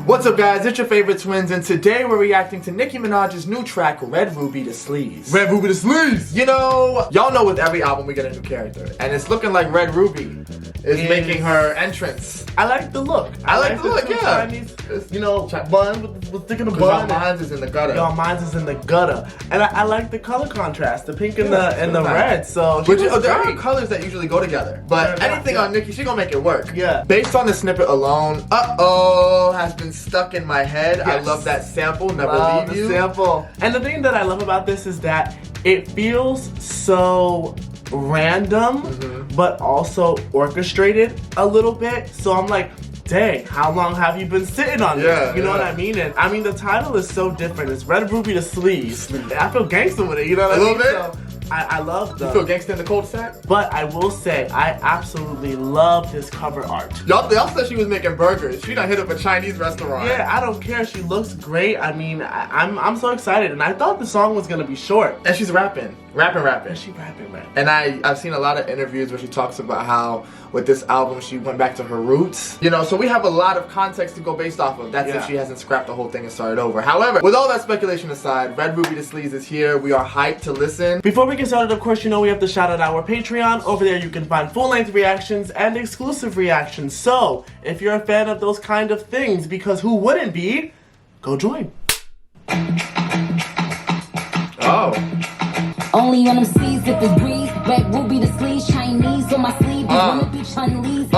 What's up, guys? It's your favorite twins, and today we're reacting to Nicki Minaj's new track, Red Ruby to Sleeze. Red Ruby to Sleeze! You know, y'all know with every album we get a new character, and it's looking like Red Ruby is making her entrance. I like the look. I like the look, yeah. Chinese, you know, bun with sticking a bun. Y'all minds is in the gutter. Y'all minds is in the gutter, and I like the color contrast, the pink and the red. So, there are colors that usually go together, but anything on Nicki, she gonna make it work. Yeah. Based on the snippet alone, has been stuck in my head. Yes. I love that sample. Never leave you. Sample. And the thing that I love about this is that it feels so random, but also orchestrated a little bit. So I'm like, dang, how long have you been sitting on this? You know what I mean? And I mean, the title is so different. It's Red Ruby to Sleeze. I feel gangster with it, you know what I mean? A little bit. So, I love the... You feel gangsta in the cul-de-sac? But I will say, I absolutely love this cover art. Y'all said she was making burgers. She done hit up a Chinese restaurant. Yeah, I don't care. She looks great. I mean, I'm so excited. And I thought the song was gonna be short. And she's rapping. And she rapping. And I've seen a lot of interviews where she talks about how with this album she went back to her roots. You know, so we have a lot of context to go based off of. That's if she hasn't scrapped the whole thing and started over. However, with all that speculation aside, Red Ruby to Sleeze is here. We are hyped to listen. Before we get started, of course, you know we have to shout out our Patreon. Over there you can find full-length reactions and exclusive reactions. So, if you're a fan of those kind of things, because who wouldn't be, go join. Oh. Only on them C's if it's breeze. Red Ruby to Sleeze, Chinese on my sleeve. Wanna be Chun-Li's.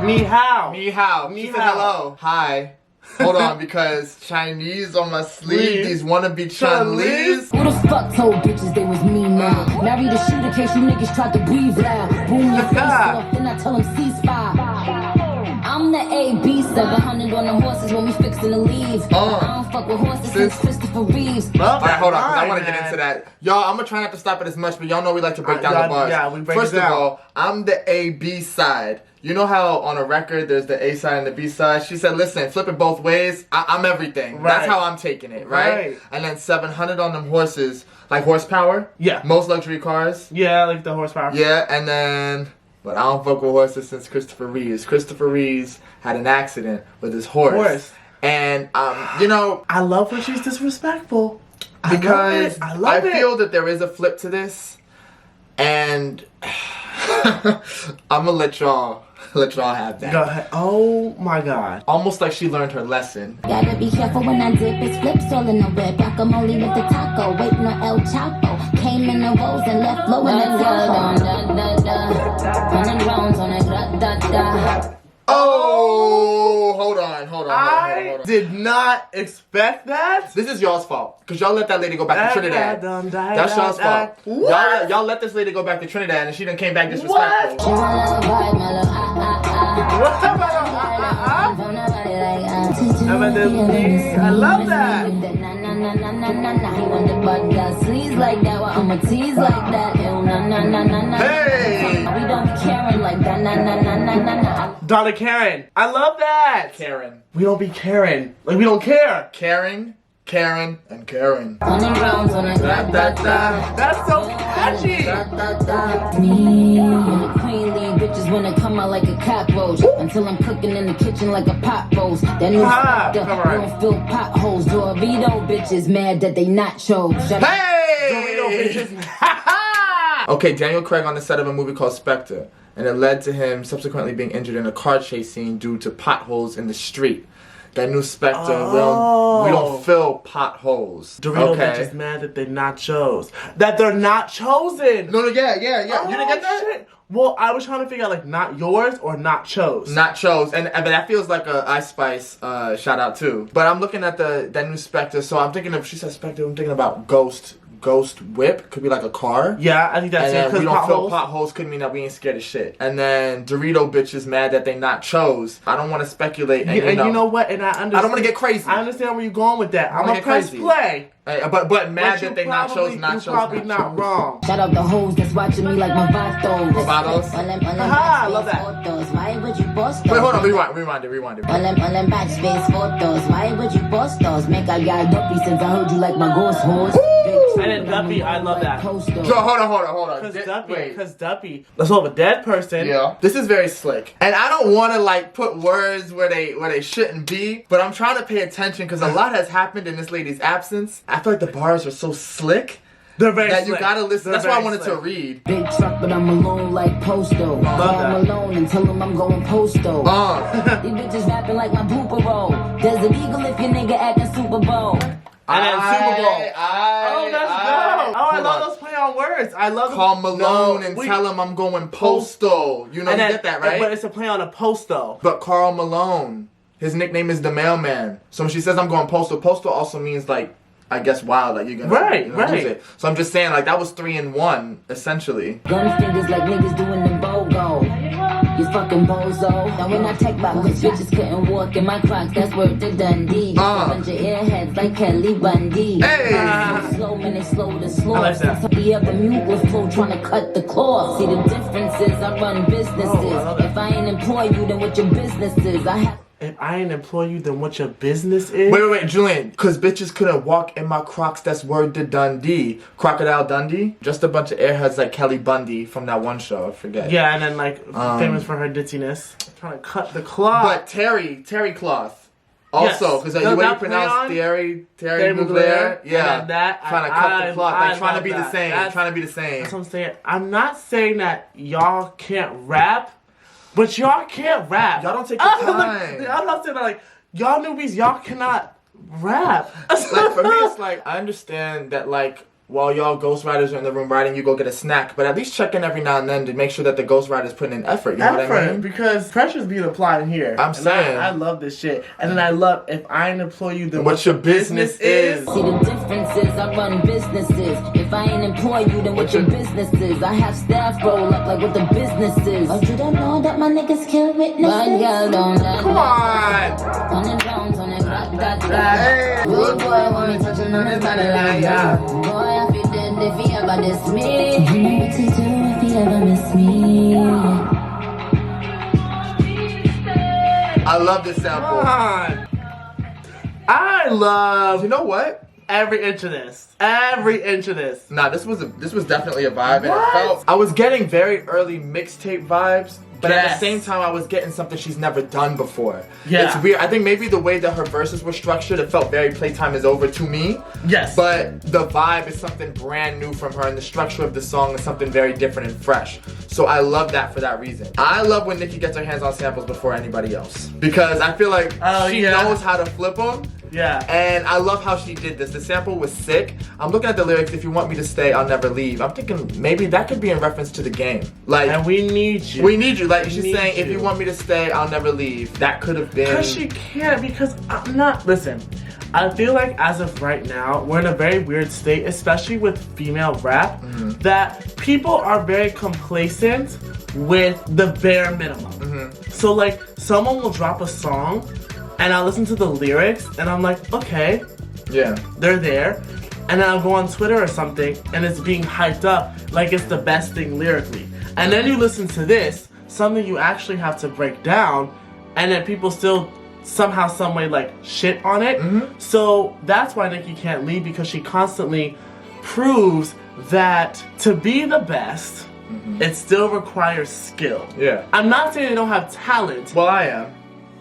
Ni hao. Ni hao. She said hello. Hi. Hold on, because Chinese on my sleeve, these wanna be Chun-Li's. Who the fuck told bitches they was me now? Married a shooter case you niggas tried to breathe loud. Boom your face off, then I tell them ceasefire. I'm the AB, 700 on the horses when we fixin' to leave. I don't fuck with horses since Christopher Reeves. Alright, hold on, because I want to get into that. Y'all, I'm gonna try not to stop it as much, but y'all know we like to break down the bars. Yeah, we break First it down. of all, I'm the AB side. You know how on a record there's the A side and the B side? She said, listen, flip it both ways. I'm everything. That's how I'm taking it, right? And then 700 on them horses, like horsepower. Yeah. Most luxury cars. Yeah, like the horsepower. Yeah, and then... But I don't fuck with horses since Christopher Reeves. Christopher Reeves had an accident with his horse. And, you know... I love when she's disrespectful. Because I feel that there is a flip to this. And... I'm gonna let y'all have that. Go ahead. Oh my god. Almost like she learned her lesson. Gotta be careful when I dip. It's flips all in the whip. Guacamole with the taco. Waiting on El Chapo. Came in the rolls and left low in the taco. Oh, hold on. I did not expect that. This is y'all's fault. Because y'all let that lady go back to Trinidad. That's y'all's fault. Y'all let this lady go back to Trinidad and she done came back disrespectful. I love that. Hey! We don't be caring like that. Donna Karen. I love that. Karen. We don't be caring. Like we don't care. Karen, and Karen. That's so catchy. Me and the queenly bitches wanna come out like a cockroach until I'm cooking in the kitchen like a pot roast. That new don't fill potholes. Dorito bitches mad that they nachos. Hey! Dorito bitches. Okay, Daniel Craig on the set of a movie called Spectre, and it led to him subsequently being injured in a car chase scene due to potholes in the street. That new Spectre, we don't fill potholes. Dorito bitches mad that they're not chose. That they're not chosen. No, yeah. You didn't get that? Shit. Well, I was trying to figure out like not yours or not chose. Not chose, but that feels like a Ice Spice shout out too. But I'm looking at that new Spectre, so I'm thinking of, she said Spectre, I'm thinking about Ghost Whip, could be like a car. Yeah, I think that's it. And we don't fill potholes could mean that we ain't scared of shit. And then Dorito bitches mad that they not chose. I don't want to speculate. And you know what? And I understand. I don't want to get crazy. I understand where you're going with that. I'm gonna press play. But mad that they not chose, You're probably not wrong. Shout out the hoes that's watching me like my vatos. Vatos? Aha, I love that. Why would you post those? Wait, hold on, rewind it. On them backspace photos. Why would you post those? Make a guy dumpy since I heard you like my ghost horse. Big And then Duppy, I love that. Hold on. Because Duppy, let's hold a dead person. Yeah. This is very slick. And I don't want to like put words where they shouldn't be, but I'm trying to pay attention because a lot has happened in this lady's absence. I feel like the bars are so slick. They're very that slick. You gotta listen. They're That's why I very wanted slick. to read. Big truck, but I'm alone like Posto. I'm alone and tell him I'm going Posto. These bitches rapping like my pooper roll. There's an eagle if your nigga acting Super Bowl. And then Super Bowl. Oh, that's dope. Oh, I love those play on words. I love Call Malone and tell him I'm going Postal. You know, you get that, right? But it's a play on a Posto. But Carl Malone, his nickname is the Mailman. So when she says I'm going Postal, Postal also means like, I guess wild, like you're gonna lose it. So I'm just saying, like that was 3 in 1, essentially. Gun fingers like niggas doing the BOGO. You fucking bozo. Now when I take back, cause bitches couldn't walk in my Crocs, that's worth the Dundee. A bunch of airheads like Kelly Bundy. Hey! Slow man, they slow the slow. I like that. The other mute was flow trying to cut the cloth. See the differences, I run businesses. If I ain't employ you, then what your business is? If I ain't employ you, then what your business is? Wait, Jullian. Cause bitches couldn't walk in my Crocs, that's word to Dundee. Crocodile Dundee? Just a bunch of airheads like Kelly Bundy from that one show, I forget. Yeah, and then like famous for her ditziness. Trying to cut the cloth. But Terry Cloth. Also, because the way you pronounce Terry Mugler, yeah, trying to cut the cloth, like trying to be the same, That's what I'm saying. I'm not saying that y'all can't rap, but y'all can't rap. Y'all don't take your time. I'm not saying that, like, y'all newbies, y'all cannot rap. Like, for me, it's like, I understand that, like, while y'all ghostwriters are in the room writing, you go get a snack, but at least check in every now and then to make sure that the ghostwriter's putting in effort, you know what I mean? Because pressure's being applied in here. I'm saying. I love this shit. And then I love, if I ain't employ you, then what your business is. See the differences, I run businesses. If I ain't employ you, then what your business is? I have staff roll up like what the business is. But you don't know that my niggas kill witnesses. But girl, don't Come on! Turn it round, turn it back, good boy, want me touching on his body like that. Boy, I feel dead if he ever diss me. You know what to do if he ever miss me. I love this sample. Come on. I love, You know what? every inch of this. Every inch of this. Nah, this was definitely a vibe, and it felt. I was getting very early mixtape vibes, but at the same time, I was getting something she's never done before. Yeah. It's weird. I think maybe the way that her verses were structured, it felt very Playtime is Over to me. Yes. But the vibe is something brand new from her, and the structure of the song is something very different and fresh. So I love that for that reason. I love when Nicki gets her hands on samples before anybody else, because I feel like she knows how to flip them. Yeah. And I love how she did this. The sample was sick. I'm looking at the lyrics, if you want me to stay, I'll never leave. I'm thinking maybe that could be in reference to the game. Like, and we need you. We need you. Like, she's saying, if you want me to stay, I'll never leave. That could have been. Because she can't, because I'm not, listen, I feel like as of right now, we're in a very weird state, especially with female rap, that people are very complacent with the bare minimum. So like, someone will drop a song, and I'll listen to the lyrics, and I'm like, okay, yeah, they're there. And then I'll go on Twitter or something, and it's being hyped up like it's the best thing lyrically. And then you listen to this, something you actually have to break down, and then people still somehow, some way, like, shit on it. So that's why Nicki can't leave, because she constantly proves that to be the best, it still requires skill. Yeah. I'm not saying they don't have talent. Well, I am.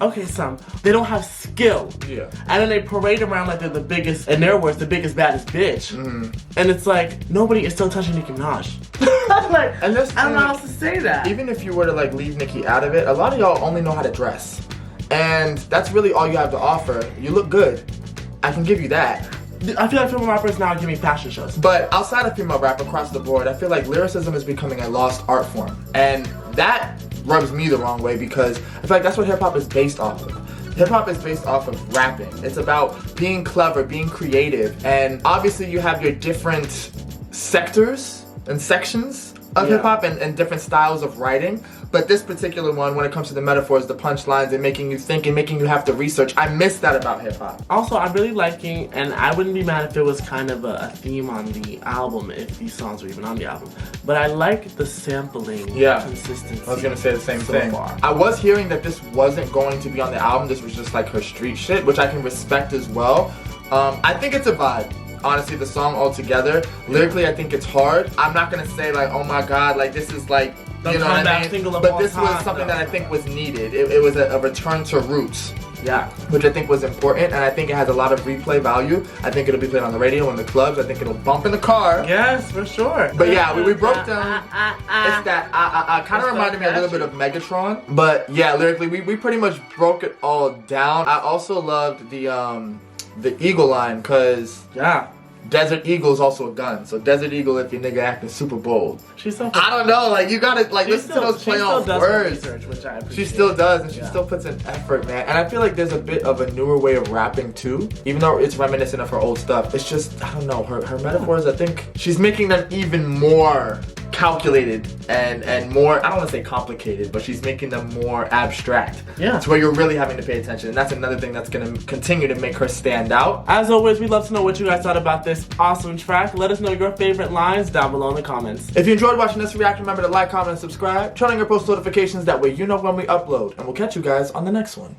Okay, some. They don't have skill. Yeah. And then they parade around like they're the biggest, in their words, the biggest, baddest bitch. And it's like, nobody is still touching Nicki Minaj. Like, and this, I don't know how else to say that. Even if you were to like leave Nicki out of it, a lot of y'all only know how to dress. And that's really all you have to offer. You look good. I can give you that. I feel like female rappers now are giving fashion shows. But outside of female rap, across the board, I feel like lyricism is becoming a lost art form. And that rubs me the wrong way, because I feel like that's what hip-hop is based off of. Hip-hop is based off of rapping. It's about being clever, being creative, and obviously you have your different sectors and sections of hip-hop and different styles of writing. But this particular one, when it comes to the metaphors, the punchlines, and making you think and making you have to research, I miss that about hip-hop. Also, I'm really liking, and I wouldn't be mad if it was kind of a theme on the album, if these songs were even on the album, but I like the sampling consistency. I was gonna say the same so thing. far. I was hearing that this wasn't going to be on the album, this was just like her street shit, which I can respect as well. I think it's a vibe. honestly, the song altogether, lyrically, I think it's hard. I'm not gonna say like, oh my god, like this is like, you know what I mean? Single of but all this was time, something though. that I think was needed. It was a return to roots. Yeah. Which I think was important, and I think it has a lot of replay value. I think it'll be played on the radio, in the clubs. I think it'll bump in the car. Yes, for sure. But yeah, we broke down. It's that kind of reminded me a little bit of Megatron. But yeah, lyrically, we pretty much broke it all down. I also loved the Eagle line, because yeah, Desert Eagle is also a gun. So Desert Eagle, if your nigga acting super bold. She's so. I don't know, like you gotta like listen to those play on words. Research, which I appreciate. She still does, and she still puts in effort, man. And I feel like there's a bit of a newer way of rapping too, even though it's reminiscent of her old stuff. It's just, I don't know, her metaphors. I think she's making them even more calculated and more, I don't want to say complicated, but she's making them more abstract. Yeah. It's where you're really having to pay attention, and that's another thing that's gonna continue to make her stand out. As always, we'd love to know what you guys thought about this awesome track. Let us know your favorite lines down below in the comments. If you enjoyed watching this reaction, remember to like, comment, and subscribe. Turn on your post notifications, that way you know when we upload. And we'll catch you guys on the next one.